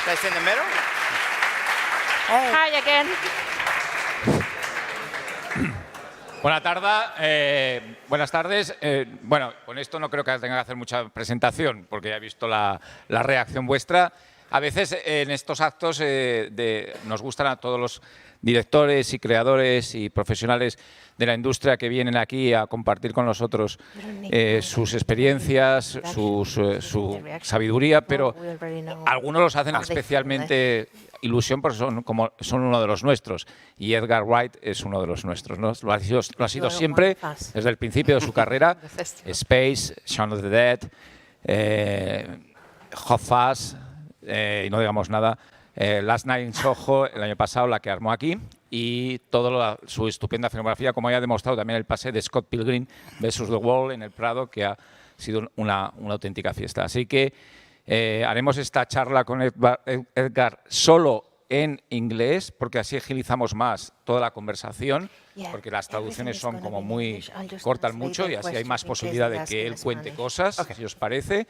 That's in the middle. Hi again. Buenas tardes. Bueno, con esto no creo que tenga que hacer mucha presentación, porque ya he visto la reacción vuestra. A veces en estos actos nos gustan a todos los directores y creadores y profesionales de la industria que vienen aquí a compartir con nosotros sus experiencias, su sabiduría, pero algunos los hacen especialmente ilusión porque son uno de los nuestros, y Edgar Wright es uno de los nuestros, ¿no? Lo ha sido siempre, desde el principio de su carrera. Space, Shaun of the Dead, Hot Fuzz, y no digamos nada, Last Night in Soho el año pasado, la que armó aquí, y toda su estupenda filmografía, como ya ha demostrado también el pase de Scott Pilgrim vs. The Wall en el Prado, que ha sido una auténtica fiesta. Así que haremos esta charla con Edgar solo en inglés, porque así agilizamos más toda la conversación, porque las traducciones son como muy cortan mucho y así hay más posibilidad de que él cuente cosas, si os parece.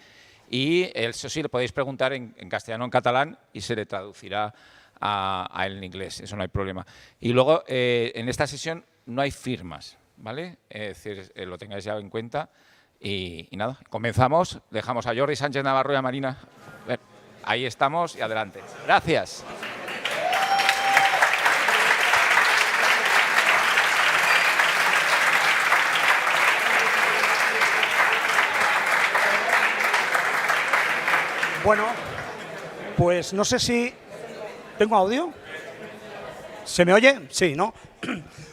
Y eso sí, le podéis preguntar en castellano o en catalán y se le traducirá a él en inglés, eso no hay problema. Y luego, en esta sesión no hay firmas, ¿vale? Es decir, lo tengáis ya en cuenta. Y nada, comenzamos. Dejamos a Jordi Sánchez Navarro y a Marina. Ahí estamos y adelante. Gracias. Bueno, pues no sé si... ¿Tengo audio? ¿Se me oye? Sí, ¿no?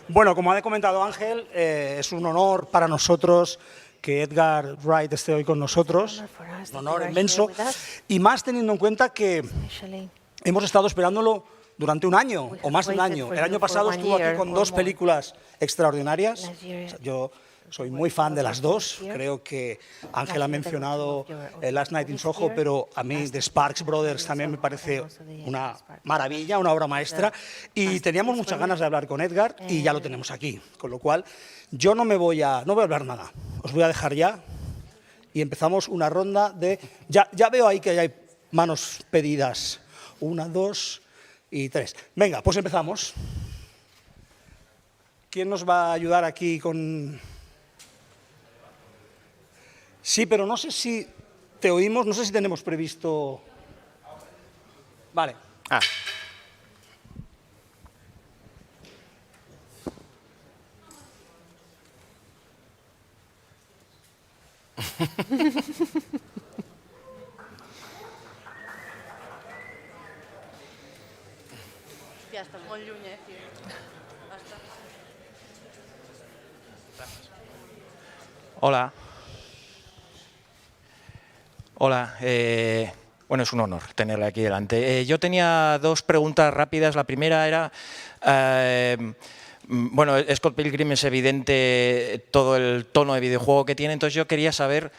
Bueno, como ha comentado Ángel, es un honor para nosotros que Edgar Wright esté hoy con nosotros. Un honor inmenso. Y más teniendo en cuenta que hemos estado esperándolo durante un año o más de un año. El año pasado estuvo aquí con 2 películas extraordinarias. Yo soy muy fan de las 2. Creo que Ángel ha mencionado Last Night in Soho, pero a mí The Sparks Brothers también me parece una maravilla, una obra maestra. Y teníamos muchas ganas de hablar con Edgar y ya lo tenemos aquí. Con lo cual, yo no voy a hablar nada. Os voy a dejar ya y empezamos una ronda de... Ya veo ahí que hay manos pedidas. 1, 2 y 3. Venga, pues empezamos. ¿Quién nos va a ayudar aquí con...? Sí, pero no sé si te oímos, no sé si tenemos previsto... Vale. Ja estàs molt lluny, Hola. Hola. Bueno, es un honor tenerle aquí delante. Yo tenía 2 preguntas rápidas. La primera era... bueno, Scott Pilgrim es evidente todo el tono de videojuego que tiene, entonces yo quería saber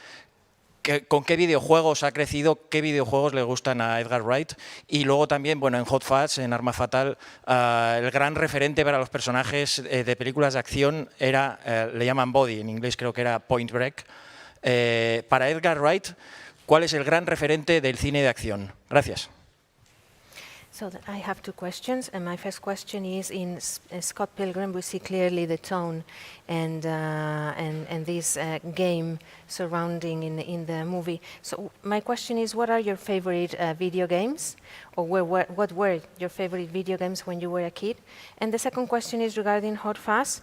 con qué videojuegos ha crecido, qué videojuegos le gustan a Edgar Wright, y luego también, bueno, en Hot Fuzz, en Arma Fatal, el gran referente para los personajes de películas de acción era, le llaman Body, en inglés creo que era Point Break. Para Edgar Wright, ¿cuál es el gran referente del cine de acción? Gracias. So I have 2 questions, and my first question is: in Scott Pilgrim, we see clearly the tone and this game surrounding in the movie. So my question is, what are your favorite video games, or what were your favorite video games when you were a kid? And the second question is regarding Hot Fuzz.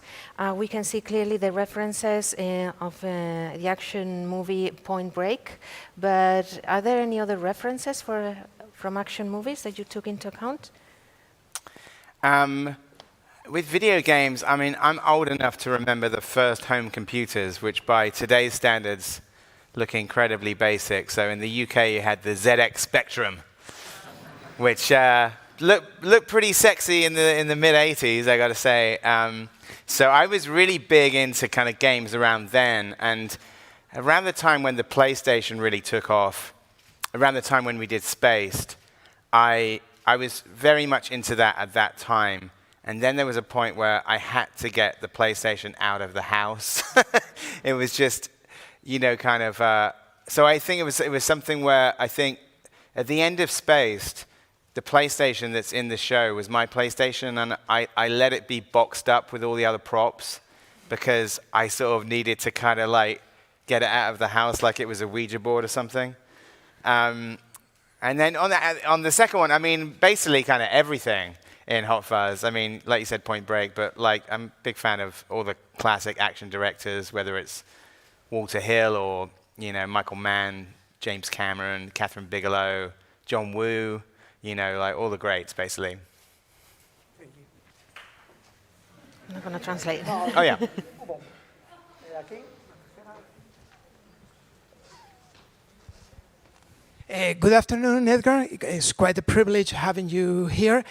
We can see clearly the references of the action movie Point Break, but are there any other references from action movies that you took into account? With video games, I mean, I'm old enough to remember the first home computers, which by today's standards look incredibly basic. So in the UK, you had the ZX Spectrum, which looked pretty sexy in the mid-'80s, I got to say. So I was really big into kind of games around then, and around the time when the PlayStation really took off, around the time when we did Spaced, I was very much into that at that time. And then there was a point where I had to get the PlayStation out of the house. It was just, you know, kind of... so I think it was something where I think at the end of Spaced, the PlayStation that's in the show was my PlayStation, and I let it be boxed up with all the other props because I sort of needed to kind of like get it out of the house like it was a Ouija board or something. And then on the second one, I mean, basically kind of everything in Hot Fuzz. I mean, like you said, Point Break, but like I'm a big fan of all the classic action directors, whether it's Walter Hill or, you know, Michael Mann, James Cameron, Catherine Bigelow, John Woo, you know, like all the greats, basically. Thank you. I'm not going to translate. Oh, yeah. Good afternoon, Edgar. It's quite a privilege having you here.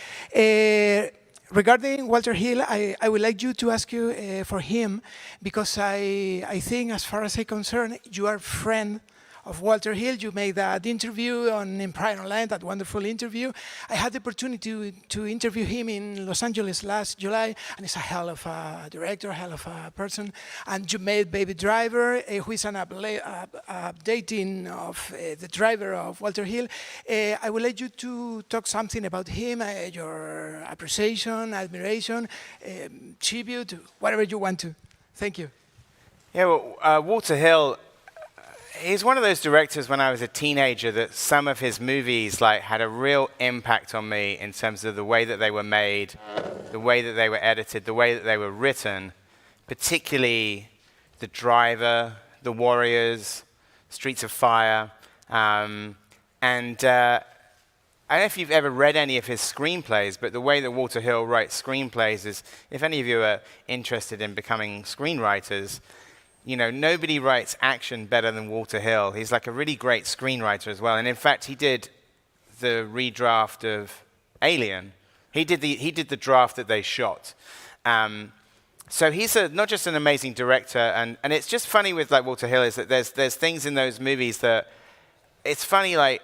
Regarding Walter Hill, I would like you to ask you for him, because I think, as far as I'm concerned, you are a friend of Walter Hill. You made that interview on Empire Online, that wonderful interview. I had the opportunity to interview him in Los Angeles last July, and he's a hell of a director, hell of a person. And you made Baby Driver, who is an updating of the driver of Walter Hill. I would like you to talk something about him, your appreciation, admiration, tribute, whatever you want to. Thank you. Yeah, well, Walter Hill, he's one of those directors when I was a teenager that some of his movies like had a real impact on me in terms of the way that they were made, the way that they were edited, the way that they were written, particularly The Driver, The Warriors, Streets of Fire. I don't know if you've ever read any of his screenplays, but the way that Walter Hill writes screenplays is, if any of you are interested in becoming screenwriters, you know, nobody writes action better than Walter Hill. He's like a really great screenwriter as well. And in fact, he did the redraft of Alien. He did the draft that they shot. So he's not just an amazing director, and it's just funny with like Walter Hill is that there's things in those movies that it's funny, like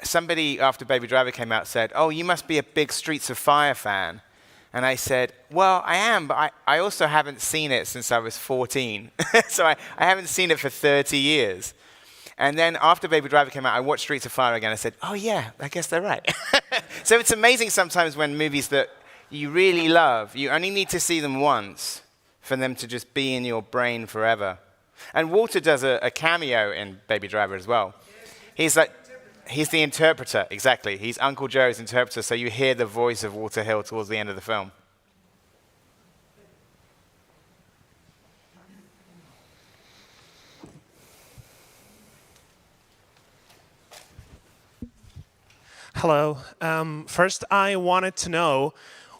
somebody after Baby Driver came out said, "Oh, you must be a big Streets of Fire fan." And I said, well, I am, but I also haven't seen it since I was 14. So I haven't seen it for 30 years. And then after Baby Driver came out, I watched Streets of Fire again. I said, oh, yeah, I guess they're right. So it's amazing sometimes when movies that you really love, you only need to see them once for them to just be in your brain forever. And Walter does a cameo in Baby Driver as well. He's the interpreter, exactly. He's Uncle Joe's interpreter, so you hear the voice of Walter Hill towards the end of the film. Hello. First, I wanted to know,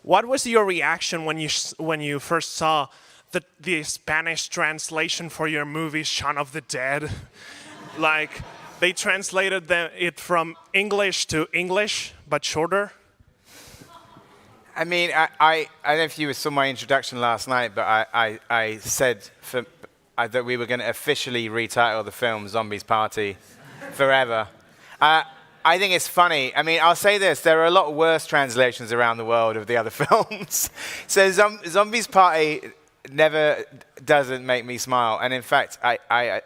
what was your reaction when you first saw the Spanish translation for your movie Shaun of the Dead? Like, they translated it from English to English, but shorter. I mean, I don't know if you saw my introduction last night, but I said that we were going to officially retitle the film Zombies Party Forever. I think it's funny. I mean, I'll say this. There are a lot worse translations around the world of the other films. So Zombies Party never doesn't make me smile. And in fact, I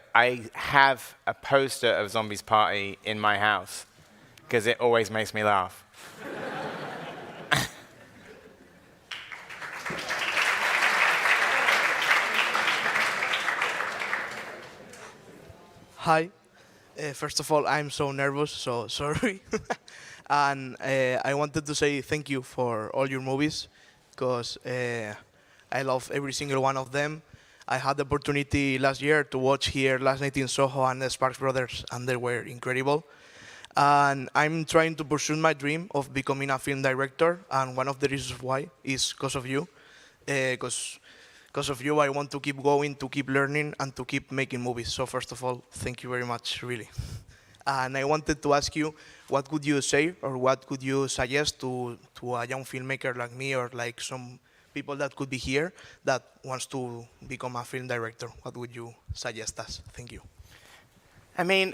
have a poster of Zombies Party in my house because it always makes me laugh. Hi. First of all, I'm so nervous, so sorry. And I wanted to say thank you for all your movies, because I love every single one of them. I had the opportunity last year to watch here Last Night in Soho and the Sparks Brothers, and they were incredible. And I'm trying to pursue my dream of becoming a film director, and one of the reasons why is because of you. Because of you, I want to keep going, to keep learning, and to keep making movies. So first of all, thank you very much, really. And I wanted to ask you, what could you say or what could you suggest to a young filmmaker like me or like some people that could be here that wants to become a film director? What would you suggest us? Thank you. I mean,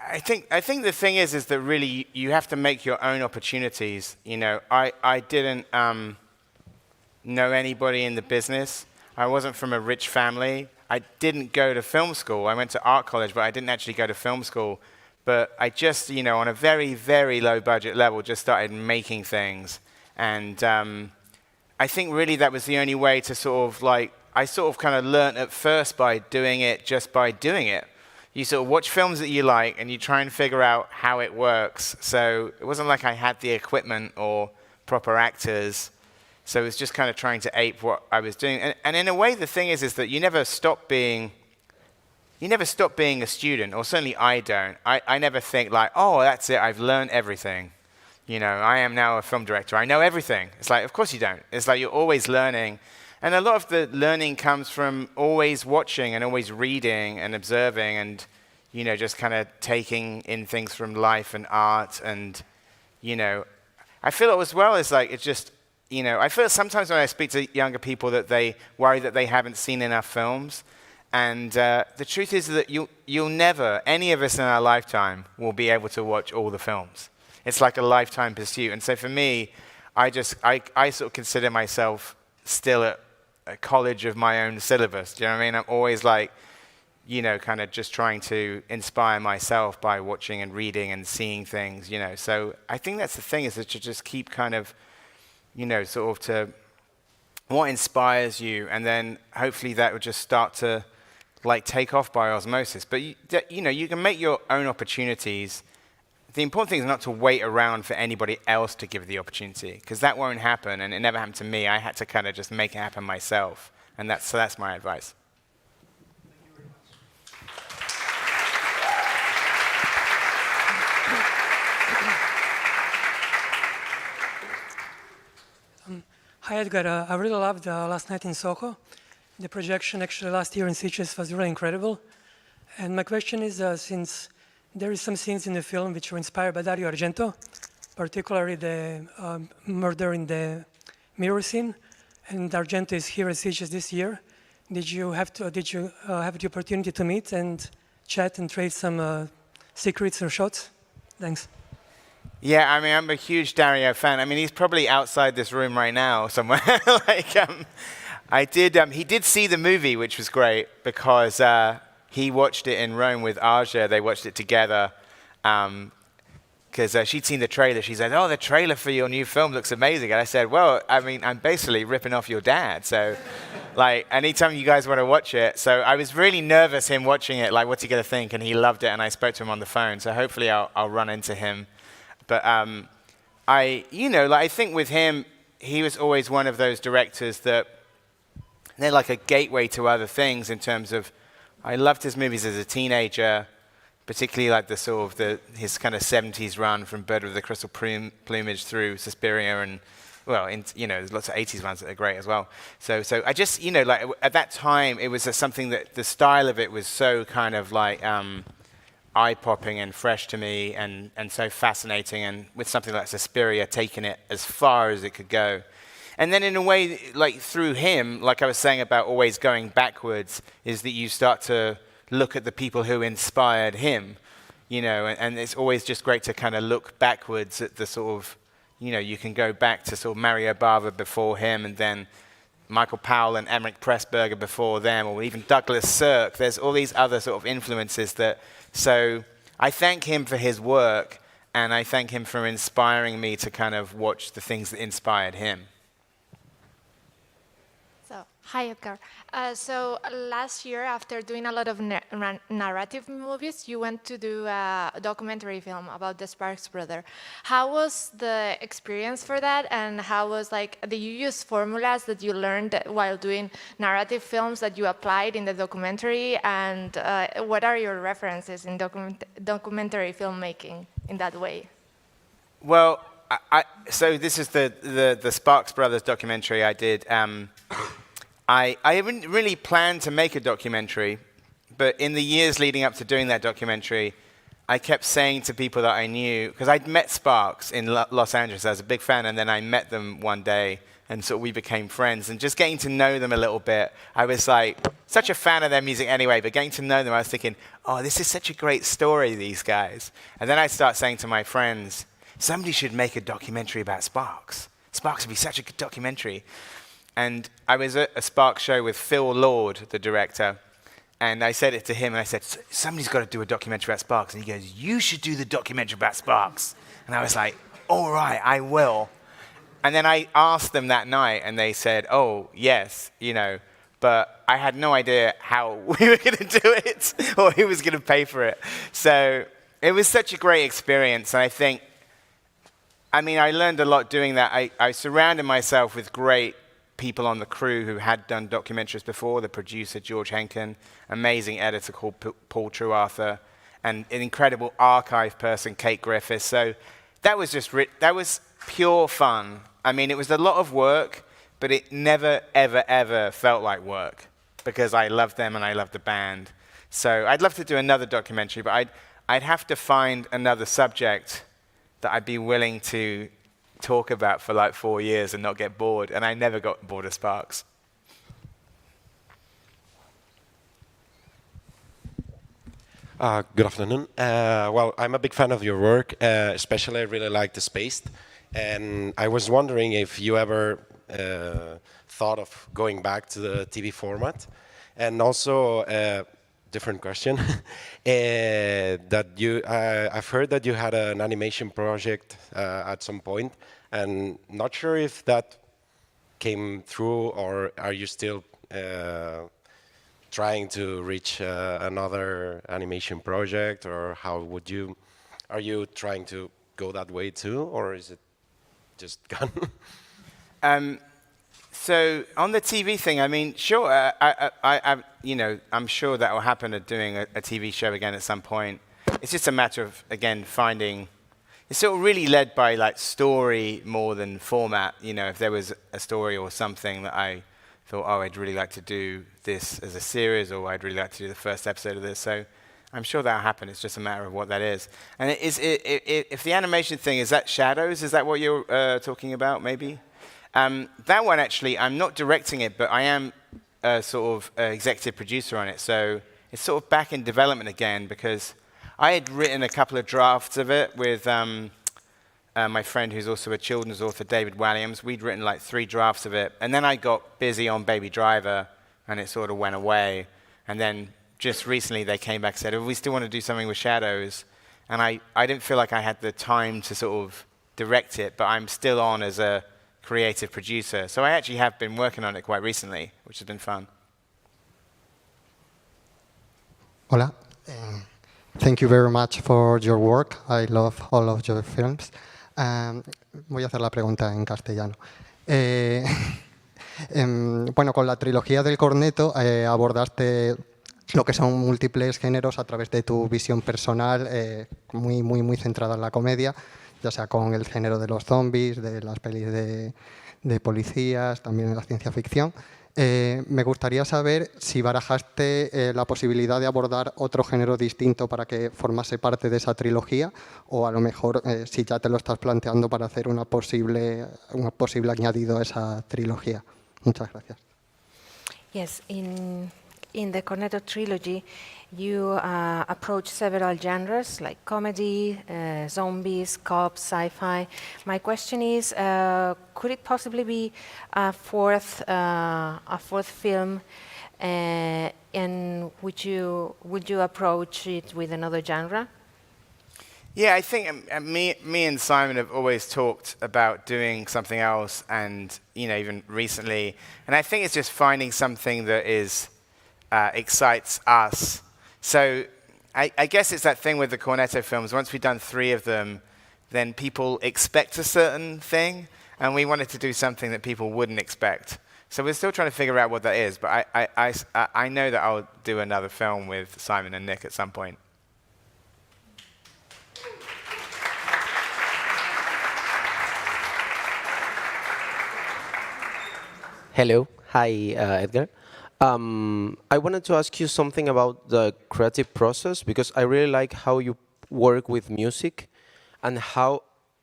I think the thing is that really you have to make your own opportunities. You know, I didn't know anybody in the business. I wasn't from a rich family. I didn't go to film school. I went to art college, but I didn't actually go to film school. But I just, on a very, very low budget level, just started making things. And I think really that was the only way to I sort of kind of learned at first by doing it, just by doing it. You sort of watch films that you like and you try and figure out how it works. So it wasn't like I had the equipment or proper actors. So it was just kind of trying to ape what I was doing. And in a way, the thing is that you never stop being a student, or certainly I don't. I never think like, oh, that's it, I've learned everything. I am now a film director, I know everything. It's like, of course you don't. It's like you're always learning. And a lot of the learning comes from always watching and always reading and observing and, just kind of taking in things from life and art. And, I feel as well as like, it's just, I feel sometimes when I speak to younger people that they worry that they haven't seen enough films. And the truth is that you'll never, any of us in our lifetime, will be able to watch all the films. It's like a lifetime pursuit. And so for me, I sort of consider myself still at a college of my own syllabus. Do you know what I mean? I'm always like, kind of just trying to inspire myself by watching and reading and seeing things, So I think that's the thing, is that you just keep kind of, sort of to what inspires you, and then hopefully that would just start to like take off by osmosis. But you can make your own opportunities. The important thing is not to wait around for anybody else to give the opportunity, because that won't happen, and it never happened to me. I had to kind of just make it happen myself, and that's my advice. Hi, Edgar. I really loved Last Night in Soho. The projection actually last year in Sitges was really incredible. And my question is, since there is some scenes in the film which were inspired by Dario Argento, particularly the murder in the mirror scene, and Argento is here at Sitges this year, did you have the opportunity to meet and chat and trade some secrets or shots? Thanks. Yeah, I mean, I'm a huge Dario fan. I mean, he's probably outside this room right now somewhere. He did see the movie, which was great, because he watched it in Rome with Aja. They watched it together because she'd seen the trailer. She said, oh, the trailer for your new film looks amazing. And I said, well, I mean, I'm basically ripping off your dad. So, like, anytime you guys want to watch it. So I was really nervous him watching it, like, what's he going to think? And he loved it, and I spoke to him on the phone. So hopefully I'll run into him. But I think with him, he was always one of those directors that they're like a gateway to other things in terms of, I loved his movies as a teenager, particularly like his kind of 70s run from Bird with the Crystal Plumage through Suspiria, and there's lots of 80s ones that are great as well. So I just, like at that time, it was something that the style of it was so kind of like eye-popping and fresh to me, and so fascinating, and with something like Suspiria, taking it as far as it could go. And then in a way, like through him, like I was saying about always going backwards, is that you start to look at the people who inspired him, and it's always just great to kind of look backwards at the sort of, you can go back to sort of Mario Bava before him, and then Michael Powell and Emmerich Pressburger before them, or even Douglas Sirk. There's all these other sort of influences so I thank him for his work, and I thank him for inspiring me to kind of watch the things that inspired him. So, hi, Edgar. So last year, after doing a lot of narrative movies, you went to do a documentary film about the Sparks brother. How was the experience for that, and how was did you use formulas that you learned while doing narrative films that you applied in the documentary, and what are your references in documentary filmmaking in that way? Well, so this is the Sparks Brothers documentary I did. I hadn't really planned to make a documentary, but in the years leading up to doing that documentary, I kept saying to people that I knew, because I'd met Sparks in Los Angeles, I was a big fan, and then I met them one day, and so we became friends, and just getting to know them a little bit, I was like, such a fan of their music anyway, but getting to know them, I was thinking, oh, this is such a great story, these guys. And then I'd start saying to my friends, somebody should make a documentary about Sparks. Sparks would be such a good documentary. And I was at a Sparks show with Phil Lord, the director, And I said it to him, and I said, somebody's got to do a documentary about Sparks. And he goes, you should do the documentary about Sparks. And I was like, all right, I will. And then I asked them that night, and they said, oh, yes, but I had no idea how we were going to do it or who was going to pay for it. So it was such a great experience, and I learned a lot doing that. I surrounded myself with great people on the crew who had done documentaries before, the producer, George Henkin, amazing editor called Paul Truarthur, and an incredible archive person, Kate Griffiths. So that was that was pure fun. It was a lot of work, but it never, ever, ever felt like work because I loved them and I loved the band. So I'd love to do another documentary, but I'd have to find another subject that I'd be willing to talk about for like 4 years and not get bored, and I never got bored of Sparks. Good afternoon. Well, I'm a big fan of your work, especially I really like The Spaced, and I was wondering if you ever thought of going back to the TV format, and also different question, that I've heard that you had an animation project at some point, and not sure if that came through, or are you still trying to reach another animation project, or are you trying to go that way too, or is it just gone? So on the TV thing, sure, I'm sure that will happen at doing a TV show again at some point. It's just a matter of, again, finding. It's sort of really led by like story more than format. If there was a story or something that I thought, oh, I'd really like to do this as a series, or I'd really like to do the first episode of this. So I'm sure that'll happen. It's just a matter of what that is. And if the animation thing, is that Shadows? Is that what you're talking about, maybe? That one, actually, I'm not directing it, but I am sort of executive producer on it. So it's sort of back in development again, because I had written a couple of drafts of it with my friend who's also a children's author, David Walliams. We'd written like 3 drafts of it. And then I got busy on Baby Driver, and it sort of went away. And then just recently they came back and said, oh, we still want to do something with Shadows. And I didn't feel like I had the time to sort of direct it, but I'm still on as a creative producer. So I actually have been working on it quite recently, which has been fun. Hola. Thank you very much for your work. I love all of your films. Voy a hacer la pregunta en castellano. Bueno, con la trilogía del corneto abordaste lo que son múltiples géneros a través de tu visión personal, muy centrada en la comedia, ya sea con el género de los zombies, de las pelis de policías, también en la ciencia ficción. Me gustaría saber si barajaste la posibilidad de abordar otro género distinto para que formase parte de esa trilogía, o a lo mejor si ya te lo estás planteando para hacer un posible añadido a esa trilogía. Muchas gracias. Yes, in the Cornetto trilogy, you approach several genres like comedy, zombies, cops, sci-fi. My question is, could it possibly be a fourth film, and would you approach it with another genre? Yeah, I think me and Simon have always talked about doing something else, and even recently. And I think it's just finding something that excites us. So I guess it's that thing with the Cornetto films. Once we've done 3 of them, then people expect a certain thing, and we wanted to do something that people wouldn't expect. So we're still trying to figure out what that is, but I know that I'll do another film with Simon and Nick at some point. Hello. Hi, Edgar. I wanted to ask you something about the creative process, because I really like how you work with music, and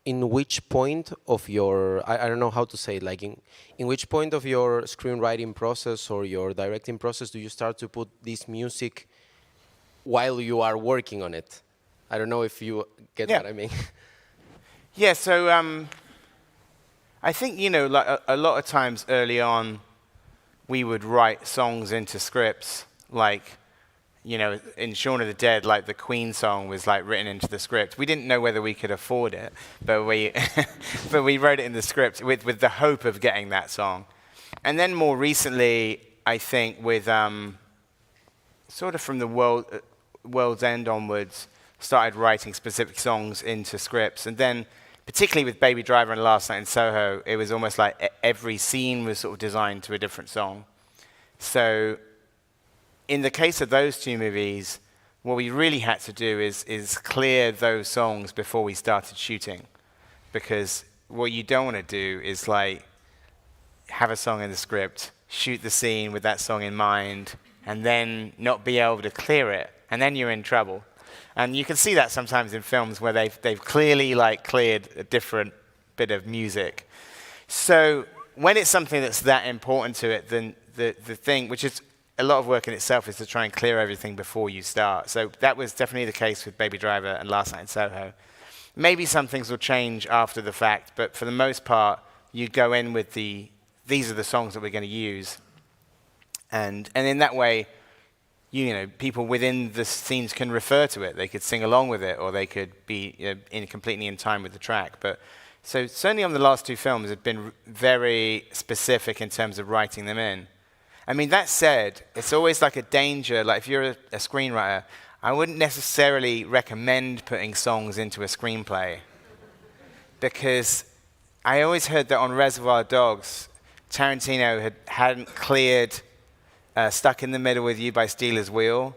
in which point of your, I don't know how to say it, like in which point of your screenwriting process or your directing process do you start to put this music while you are working on it? I don't know if you get what I mean. Yeah, so I think, like a lot of times early on, we would write songs into scripts, like in Shaun of the Dead, like the Queen song was like written into the script. We didn't know whether we could afford it, but we but we wrote it in the script with the hope of getting that song. And then more recently, I think with sort of from the World's End onwards, started writing specific songs into scripts. And then particularly with Baby Driver and Last Night in Soho, it was almost like every scene was sort of designed to a different song. So in the case of those two movies, what we really had to do is clear those songs before we started shooting. Because what you don't want to do is like have a song in the script, shoot the scene with that song in mind, and then not be able to clear it, and then you're in trouble. And you can see that sometimes in films where they've clearly like cleared a different bit of music. So when it's something that's that important to it, then the thing, which is a lot of work in itself, is to try and clear everything before you start. So that was definitely the case with Baby Driver and Last Night in Soho. Maybe some things will change after the fact, but for the most part, you go in with these are the songs that we're going to use. And in that way, people within the scenes can refer to it. They could sing along with it, or they could be completely in time with the track. But so certainly on the last two films, have been very specific in terms of writing them in. I mean, that said, it's always like a danger. Like if you're a screenwriter, I wouldn't necessarily recommend putting songs into a screenplay, because I always heard that on Reservoir Dogs, Tarantino hadn't cleared Stuck in the Middle with You by Steelers Wheel,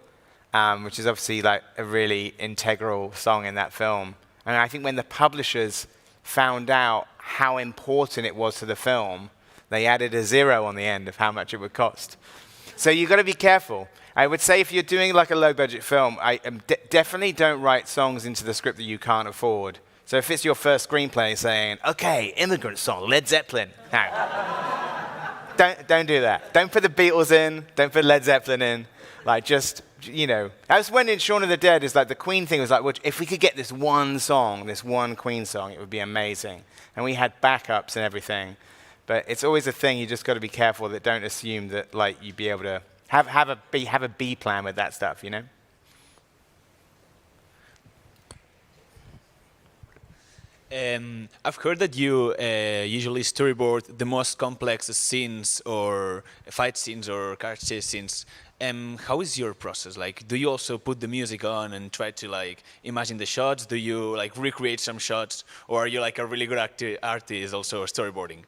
which is obviously like a really integral song in that film. And I think when the publishers found out how important it was to the film, they added a 0 on the end of how much it would cost. So you've got to be careful. I would say if you're doing like a low-budget film, definitely don't write songs into the script that you can't afford. So if it's your first screenplay saying, okay, immigrant song, Led Zeppelin. Don't do that. Don't put the Beatles in. Don't put Led Zeppelin in. Like just, That's when in Shaun of the Dead, is like the Queen thing was like, well, if we could get this one song, this one Queen song, it would be amazing. And we had backups and everything. But it's always a thing. You just got to be careful that don't assume that like you'd be able to have a B plan with that stuff, I've heard that you usually storyboard the most complex scenes or fight scenes or car chase scenes. How is your process? Like, do you also put the music on and try to like imagine the shots? Do you like recreate some shots, or are you like a really good artist also storyboarding?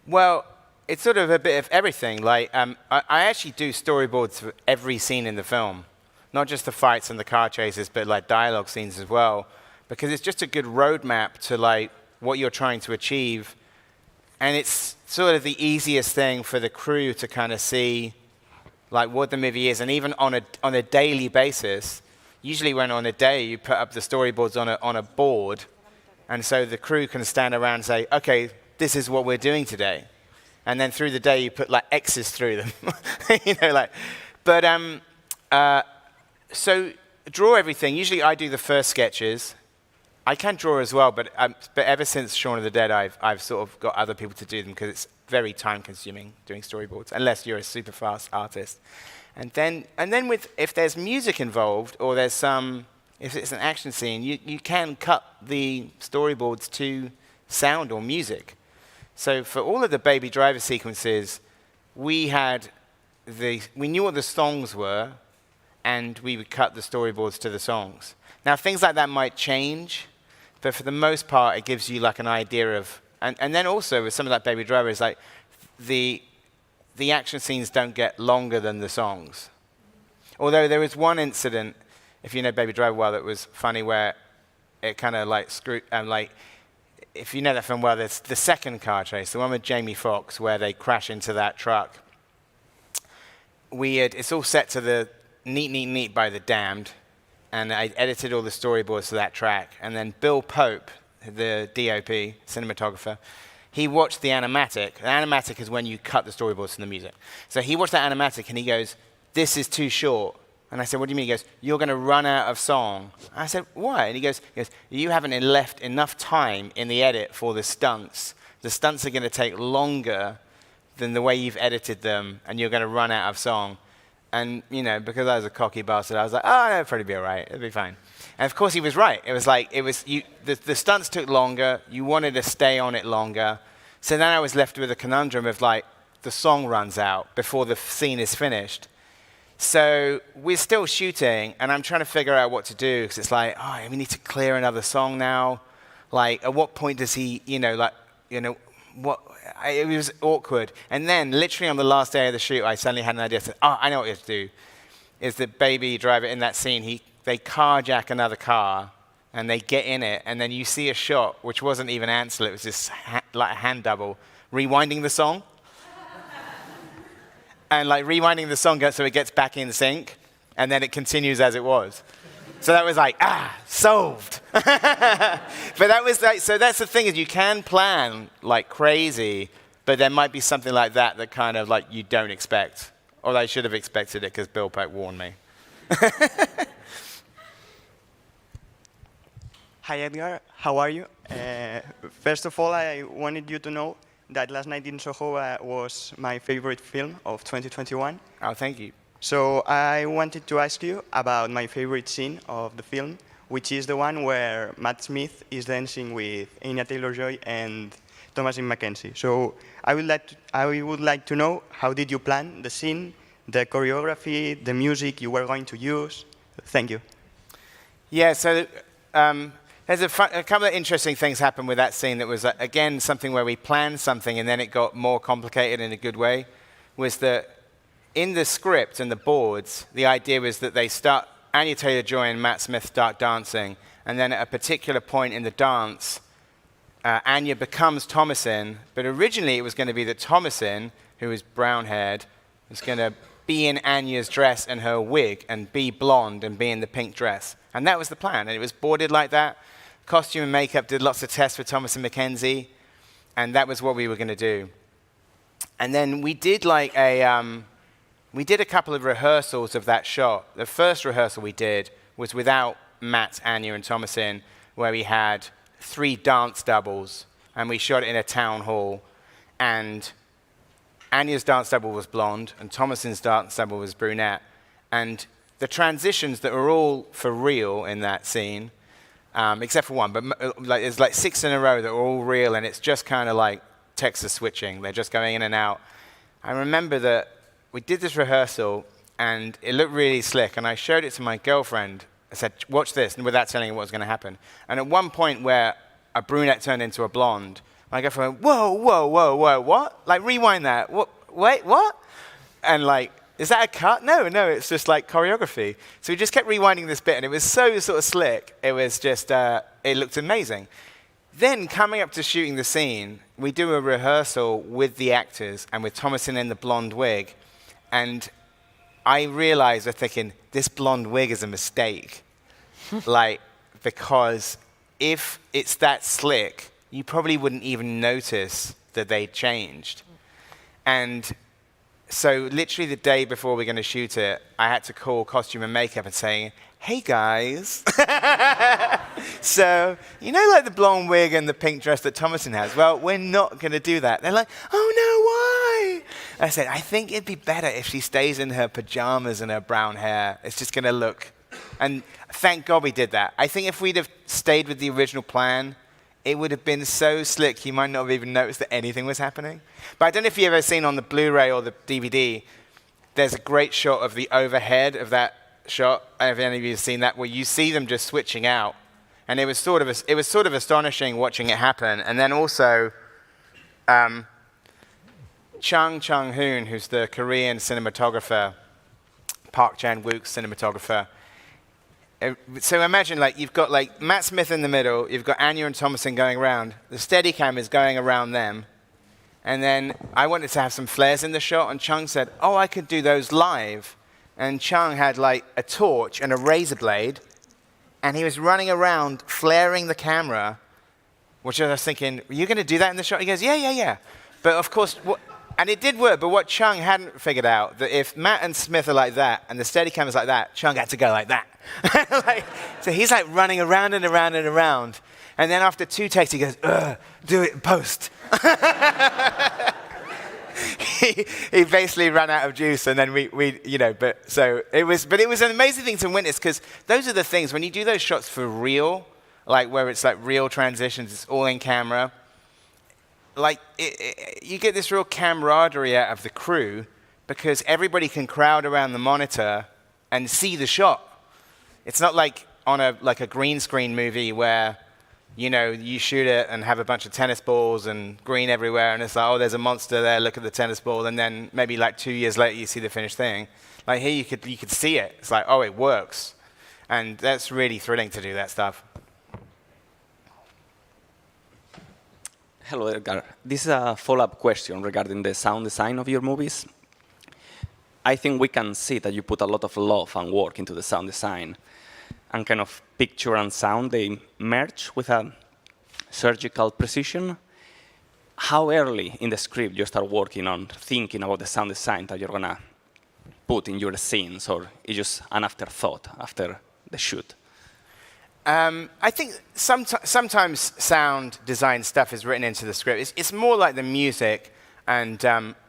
Well, it's sort of a bit of everything. Like, I actually do storyboards for every scene in the film, not just the fights and the car chases, but like dialogue scenes as well. Because it's just a good roadmap to like what you're trying to achieve, and it's sort of the easiest thing for the crew to kind of see, like what the movie is. And even on a daily basis, usually when on a day you put up the storyboards on a board, and so the crew can stand around and say, okay, this is what we're doing today, and then through the day you put like X's through them, So draw everything. Usually I do the first sketches. I can draw as well, but ever since Shaun of the Dead, I've sort of got other people to do them because it's very time-consuming doing storyboards, unless you're a super fast artist. And then if there's music involved, or if it's an action scene, you can cut the storyboards to sound or music. So for all of the Baby Driver sequences, we knew what the songs were, and we would cut the storyboards to the songs. Now things like that might change, but for the most part, it gives you like an idea of, and then also with something like Baby Driver, is like the action scenes don't get longer than the songs. Although there was one incident, if you know Baby Driver well, that was funny, where it kind of like screwed, if you know that film well, there's the second car chase, the one with Jamie Foxx, where they crash into that truck. It's all set to the Neat by the Damned, and I edited all the storyboards to that track. And then Bill Pope, the DOP, cinematographer, he watched the animatic. The animatic is when you cut the storyboards to the music. So he watched that animatic, and he goes, this is too short. And I said, what do you mean? He goes, you're going to run out of song. I said, why? And he goes, you haven't left enough time in the edit for the stunts. The stunts are going to take longer than the way you've edited them, and you're going to run out of song. And, you know, because I was a cocky bastard, I was like, oh, it'll probably be all right. It'll be fine. And of course he was right. It was like, the stunts took longer. You wanted to stay on it longer. So then I was left with a conundrum of like, the song runs out before the scene is finished. So we're still shooting, and I'm trying to figure out what to do, because it's like, oh, we need to clear another song now. Like, at what point does he, what? It was awkward. And then, literally on the last day of the shoot, I suddenly had an idea. I said, oh, I know what we have to do. Is that Baby Driver in that scene, they carjack another car, and they get in it, and then you see a shot, which wasn't even Ansel, it was just like a hand double, rewinding the song. And like rewinding the song so it gets back in sync, and then it continues as it was. So that was like, solved. But that was like, so that's the thing, is you can plan like crazy, but there might be something like that kind of like you don't expect. Or I should have expected it because Bill Peck warned me. Hi Edgar, how are you? First of all, I wanted you to know that Last Night in Soho was my favorite film of 2021. Oh, thank you. So I wanted to ask you about my favorite scene of the film, which is the one where Matt Smith is dancing with Anya Taylor-Joy and Thomasin McKenzie. So I would like to know, how did you plan the scene, the choreography, the music you were going to use? Thank you. Yeah, so there's a couple of interesting things happened with that scene that was, again, something where we planned something and then it got more complicated in a good way, was that in the script and the boards, the idea was that Anya Taylor-Joy and Matt Smith start dancing, and then at a particular point in the dance, Anya becomes Thomasin, but originally it was going to be that Thomasin, who was brown-haired, was going to be in Anya's dress and her wig and be blonde and be in the pink dress. And that was the plan, and it was boarded like that. Costume and makeup did lots of tests for Thomasin McKenzie, and that was what we were going to do. And then we did like we did a couple of rehearsals of that shot. The first rehearsal we did was without Matt, Anya, and Thomasin, where we had 3 dance doubles, and we shot it in a town hall. And Anya's dance double was blonde, and Thomasin's dance double was brunette. And the transitions that were all for real in that scene, except for one, but there's like 6 in a row that were all real, and it's just kind of like Texas switching. They're just going in and out. I remember that we did this rehearsal, and it looked really slick, and I showed it to my girlfriend. I said, watch this, and without telling her what was going to happen. And at one point where a brunette turned into a blonde, my girlfriend went, whoa, whoa, whoa, whoa, what? Like, rewind that. What? Wait, what? And like, is that a cut? No, it's just like choreography. So we just kept rewinding this bit, and it was so sort of slick. It was just, it looked amazing. Then coming up to shooting the scene, we do a rehearsal with the actors and with Thomasin in the blonde wig. And I realized, I'm thinking, this blonde wig is a mistake. Like, because if it's that slick, you probably wouldn't even notice that they changed. And so literally the day before we're going to shoot it, I had to call costume and makeup and say, hey guys. So, you know, like the blonde wig and the pink dress that Thomasin has? Well, we're not going to do that. They're like, oh no, why? I said, I think it'd be better if she stays in her pajamas and her brown hair. It's just going to look. And thank God we did that. I think if we'd have stayed with the original plan, it would have been so slick you might not have even noticed that anything was happening. But I don't know if you've ever seen on the Blu-ray or the DVD, there's a great shot of the overhead of that shot. I don't know if any of you have seen that, where you see them just switching out. And it was sort of astonishing watching it happen. And then also, Chung Chung-hoon, who's the Korean cinematographer, Park Chan-wook's cinematographer. So imagine, like, you've got like Matt Smith in the middle, you've got Anya and Thomasin going around, the Steadicam is going around them, and then I wanted to have some flares in the shot, and Chung said, oh, I could do those live. And Chung had like a torch and a razor blade, and he was running around flaring the camera, which I was thinking, are you going to do that in the shot? He goes, yeah. But of course, and it did work, but what Chung hadn't figured out, that if Matt and Smith are like that, and the Steadicam is like that, Chung had to go like that. So he's like running around and around and around. And then after 2 takes, he goes, do it in post. he basically ran out of juice, and then we you know, but it was an amazing thing to witness, because those are the things when you do those shots for real, like where it's like real transitions, it's all in camera. Like you get this real camaraderie out of the crew, because everybody can crowd around the monitor and see the shot. It's not like on a green screen movie where, you know, you shoot it and have a bunch of tennis balls and green everywhere, and it's like, oh, there's a monster there, look at the tennis ball, and then maybe like 2 years later you see the finished thing. Like here you could see it. It's like, oh, it works. And that's really thrilling to do that stuff. Hello, Edgar. This is a follow-up question regarding the sound design of your movies. I think we can see that you put a lot of love and work into the sound design, and kind of picture and sound, they merge with a surgical precision. How early in the script you start working on thinking about the sound design that you're going to put in your scenes, or it's just an afterthought after the shoot? I think sometimes sound design stuff is written into the script. It's more like the music, and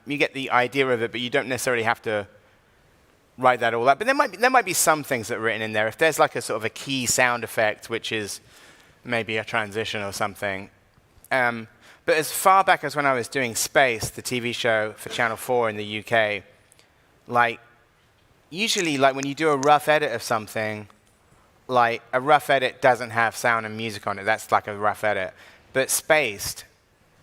you get the idea of it, but you don't necessarily have to write that all up. But there might be some things that are written in there. If there's like a sort of a key sound effect, which is maybe a transition or something. But as far back as when I was doing Space, the TV show for Channel 4 in the UK, like usually like when you do a rough edit of something, like a rough edit doesn't have sound and music on it. That's like a rough edit. But Spaced,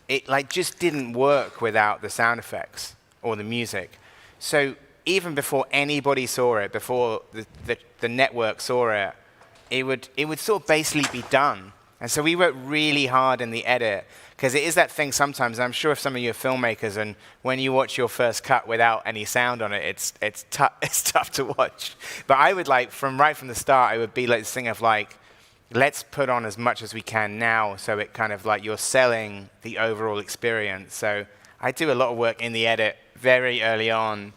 it like just didn't work without the sound effects or the music. So even before anybody saw it, before the network saw it, it would sort of basically be done. And so we worked really hard in the edit, because it is that thing sometimes, and I'm sure if some of you are filmmakers, and when you watch your first cut without any sound on it, it's tough to watch. But I would like, right from the start, I would be like this thing of like, let's put on as much as we can now, so it kind of like you're selling the overall experience. So I do a lot of work in the edit very early on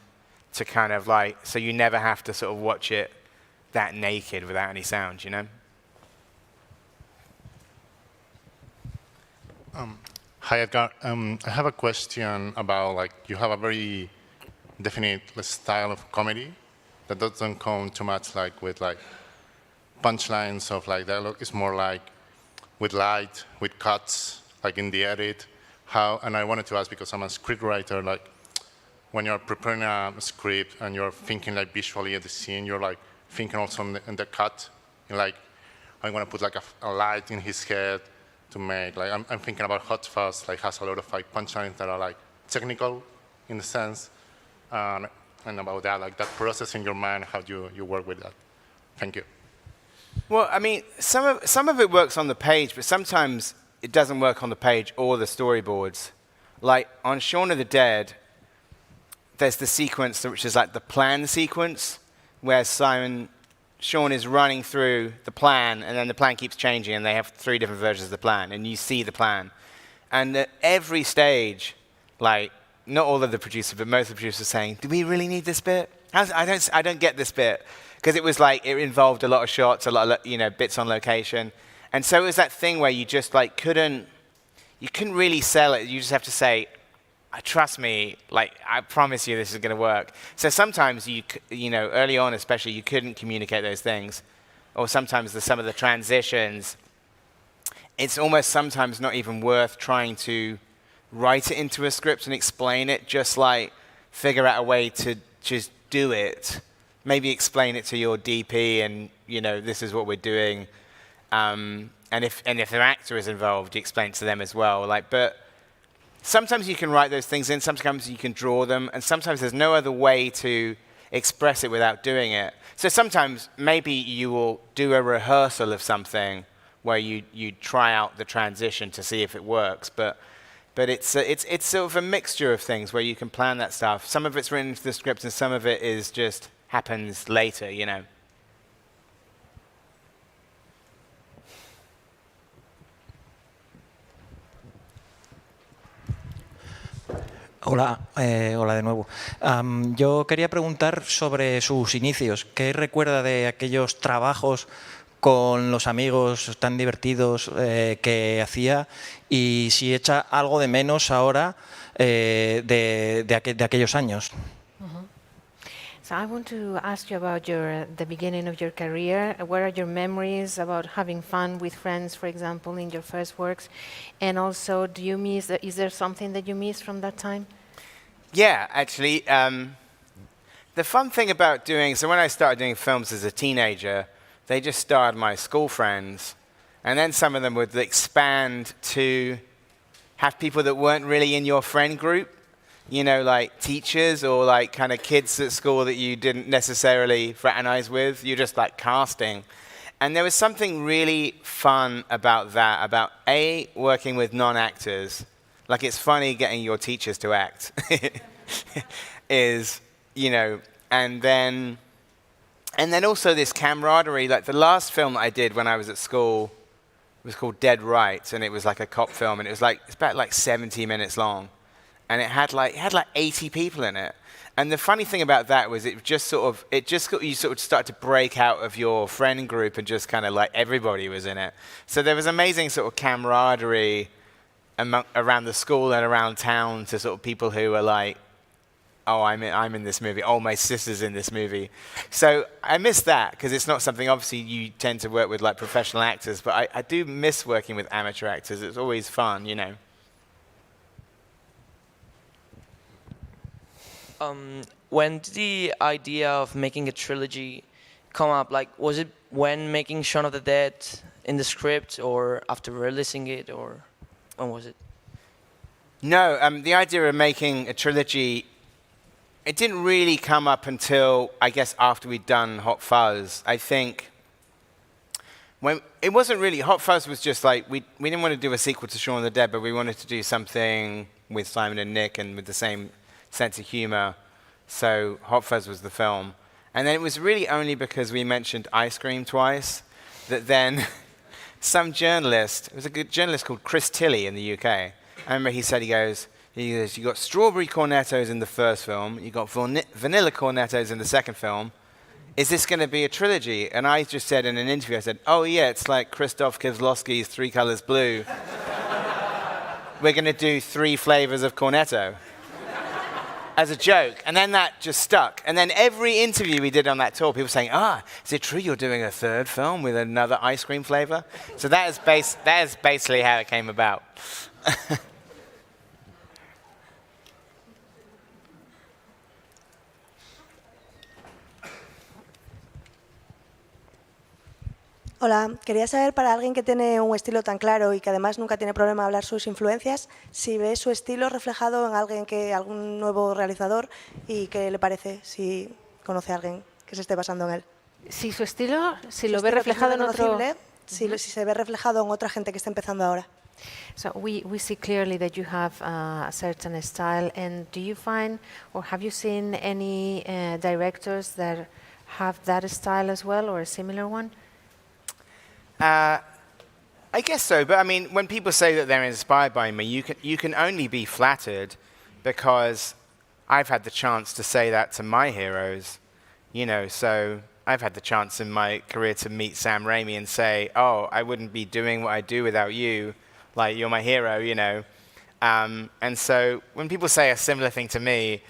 to kind of like, so you never have to sort of watch it that naked without any sound, you know? Hi, Edgar. I have a question about, like, you have a very definite style of comedy that doesn't come too much like with like punchlines of like dialogue. It's more like with light, with cuts, like in the edit. And I wanted to ask, because I'm a scriptwriter, like when you're preparing a script and you're thinking like visually at the scene, you're like thinking also in the cut, and like I want to put like a light in his head to make, like I'm thinking about Hot Fuzz, like has a lot of like punchlines that are like technical in the sense, and about that, like that process in your mind, how do you work with that? Thank you. Well, I mean, some of it works on the page, but sometimes it doesn't work on the page or the storyboards. Like on Shaun of the Dead, there's the sequence which is like the plan sequence, where Shaun is running through the plan, and then the plan keeps changing, and they have 3 different versions of the plan, and you see the plan. And at every stage, like, not all of the producers, but most of the producers are saying, do we really need this bit? I don't get this bit. Because it was like, it involved a lot of shots, a lot of, you know, bits on location. And so it was that thing where you just like couldn't really sell it. You just have to say, trust me, like, I promise you this is going to work. So sometimes, you know, early on especially, you couldn't communicate those things. Or sometimes some of the transitions, it's almost sometimes not even worth trying to write it into a script and explain it, just like figure out a way to just do it. Maybe explain it to your DP and, you know, this is what we're doing. And if an actor is involved, you explain it to them as well. Like, but sometimes you can write those things in, sometimes you can draw them, and sometimes there's no other way to express it without doing it. So sometimes maybe you will do a rehearsal of something where you try out the transition to see if it works, but it's sort of a mixture of things where you can plan that stuff. Some of it's written into the script, and some of it is just happens later, you know. Hola, hola de nuevo. Yo quería preguntar sobre sus inicios. ¿Qué recuerda de aquellos trabajos con los amigos tan divertidos que hacía y si echa algo de menos ahora de aquellos años. So I want to ask you about the beginning of your career. What are your memories about having fun with friends, for example, in your first works? And also, do you miss? Is there something that you miss from that time? Yeah, actually, the fun thing about so when I started doing films as a teenager, they just starred my school friends, and then some of them would expand to have people that weren't really in your friend group. You know, like teachers or like kind of kids at school that you didn't necessarily fraternize with. You're just like casting. And there was something really fun about that, about working with non-actors. Like it's funny getting your teachers to act. And then also this camaraderie. Like the last film that I did when I was at school was called Dead Wright, and it was like a cop film, and it's about like 70 minutes long. And it had like 80 people in it. And the funny thing about that was you sort of start to break out of your friend group and just kind of like everybody was in it. So there was amazing sort of camaraderie around the school and around town to sort of people who were like, oh, I'm in this movie. Oh, my sister's in this movie. So I miss that because it's not something, obviously, you tend to work with like professional actors, but I do miss working with amateur actors. It's always fun, you know. When did the idea of making a trilogy come up? Like, was it when making Shaun of the Dead in the script, or after releasing it, or when was it? No, the idea of making a trilogy, it didn't really come up until, I guess, after we'd done Hot Fuzz. I think it wasn't really, Hot Fuzz was just like, we didn't want to do a sequel to Shaun of the Dead, but we wanted to do something with Simon and Nick and with the same sense of humor. So Hot Fuzz was the film. And then it was really only because we mentioned ice cream twice that then some journalist, it was a good journalist called Chris Tilley in the UK. I remember he goes, you got strawberry cornettos in the first film, you got vanilla cornettos in the second film. Is this going to be a trilogy? And I just said in an interview, I said, oh yeah, it's like Krzysztof Kieslowski's Three Colors Blue. We're going to do 3 flavors of cornetto. As a joke, and then that just stuck. And then every interview we did on that tour, people saying, is it true you're doing a third film with another ice cream flavor? So that is basically how it came about. Hola, quería saber para alguien que tiene un estilo tan claro y que además nunca tiene problema de hablar sus influencias, si ve su estilo reflejado en algún nuevo realizador y qué le parece, si conoce a alguien que se esté basando en él. Si su estilo, si lo ve reflejado en otro... Si se ve reflejado en otra gente que está empezando ahora. So we see clearly that you have a certain style, and do you find, or have you seen any directors that have that style as well, or a similar one? I guess so, but I mean, when people say that they're inspired by me, you can only be flattered because I've had the chance to say that to my heroes, you know. So I've had the chance in my career to meet Sam Raimi and say, oh, I wouldn't be doing what I do without you, like you're my hero, you know. And so when people say a similar thing to me,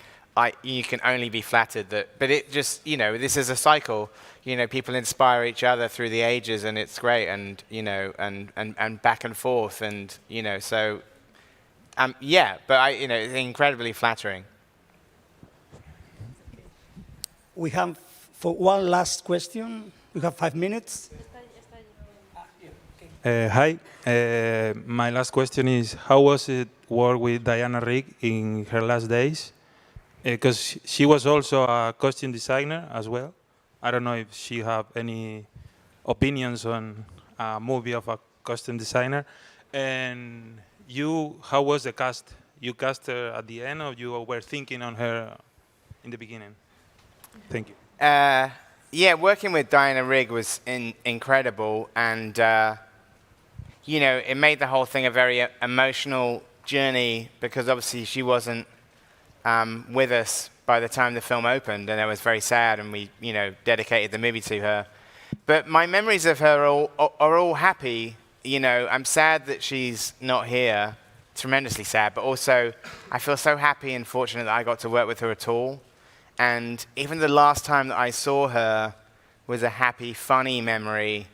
you can only be flattered that, but it just, you know, this is a cycle. You know, people inspire each other through the ages, and it's great, and you know, and back and forth, and you know, so yeah, but you know, it's incredibly flattering. We have for one last question. We have 5 minutes. Hi, my last question is: how was it work with Diana Rigg in her last days? Because she was also a costume designer as well. I don't know if she have any opinions on a movie of a costume designer. And you, how was the cast? You cast her at the end, or you were thinking on her in the beginning? Thank you. Yeah, working with Diana Rigg was incredible, and you know, it made the whole thing a very emotional journey because obviously she wasn't with us by the time the film opened, and it was very sad, and we, you know, dedicated the movie to her. But my memories of her are all happy. You know, I'm sad that she's not here, tremendously sad, but also I feel so happy and fortunate that I got to work with her at all. And even the last time that I saw her was a happy, funny memory.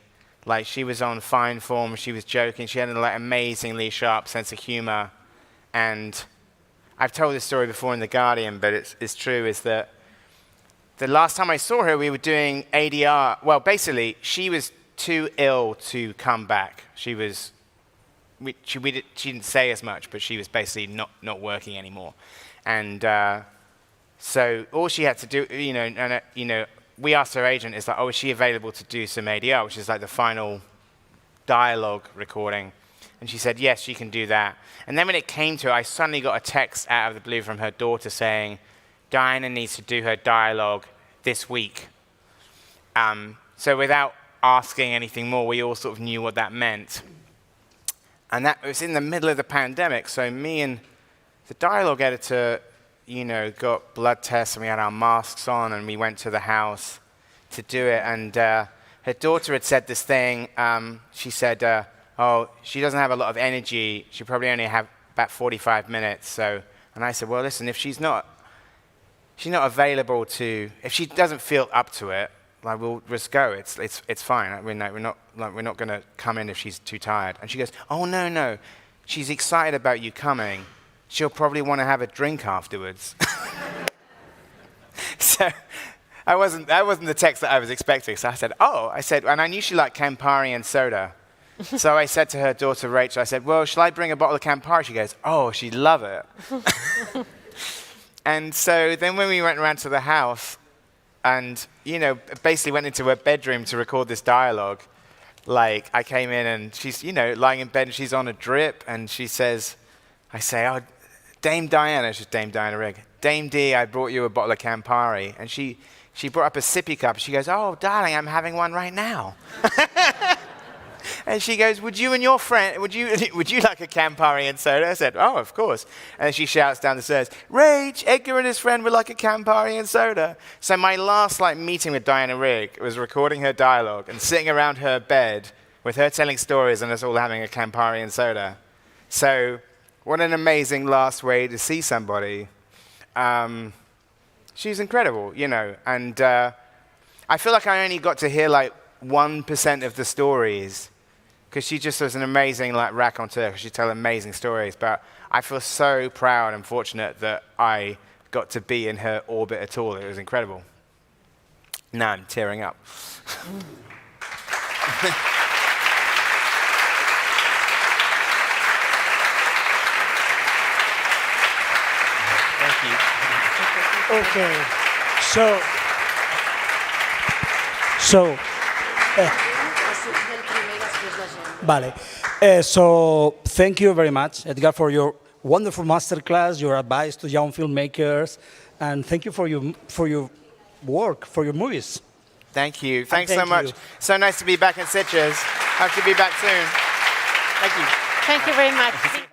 Like, she was on fine form, she was joking, she had an amazingly sharp sense of humor. And I've told this story before in The Guardian, but it's true, is that the last time I saw her, we were doing ADR. Well, basically, she was too ill to come back. She didn't say as much, but she was basically not working anymore. And so all she had to do, we asked her agent, is like, oh, is she available to do some ADR, which is like the final dialogue recording. And she said, yes, she can do that. And then when it came to it, I suddenly got a text out of the blue from her daughter saying, Diana needs to do her dialogue this week. So without asking anything more, we all sort of knew what that meant. And that was in the middle of the pandemic, so me and the dialogue editor, got blood tests, and we had our masks on, and we went to the house to do it. And her daughter had said this thing. She said, oh, she doesn't have a lot of energy. She probably only have about 45 minutes. And I said, well, listen, if she's not available to, if she doesn't feel up to it, like, we'll just go. It's fine. We're not going to come in if she's too tired. And she goes, oh, no. She's excited about you coming. She'll probably want to have a drink afterwards. So that wasn't the text that I was expecting. So I said, and I knew she liked Campari and soda. So I said to her daughter, Rachel, I said, well, shall I bring a bottle of Campari? She goes, oh, she'd love it. And so then when we went around to the house, and, basically went into her bedroom to record this dialogue. Like, I came in and she's, lying in bed and she's on a drip, and she says, I say, oh, Dame Diana, she's Dame Diana Rigg. Dame D, I brought you a bottle of Campari. And she brought up a sippy cup. She goes, oh, darling, I'm having one right now. And she goes, would you and your friend, would you like a Campari and soda? I said, oh, of course. And then she shouts down the stairs, Rach, Edgar and his friend would like a Campari and soda. So my last meeting with Diana Rigg was recording her dialogue and sitting around her bed with her telling stories and us all having a Campari and soda. So what an amazing last way to see somebody. She's incredible, and I feel like I only got to hear 1% of the stories, because she just was an amazing raconteur. She tells amazing stories, but I feel so proud and fortunate that I got to be in her orbit at all. It was incredible. Now I'm tearing up. Thank you. Okay, vale. So thank you very much, Edgar, for your wonderful masterclass, your advice to young filmmakers, and thank you for your work, for your movies. Thank you. Thanks so much. So nice to be back in Sitges. Hope to be back soon. Thank you. Thank you very much.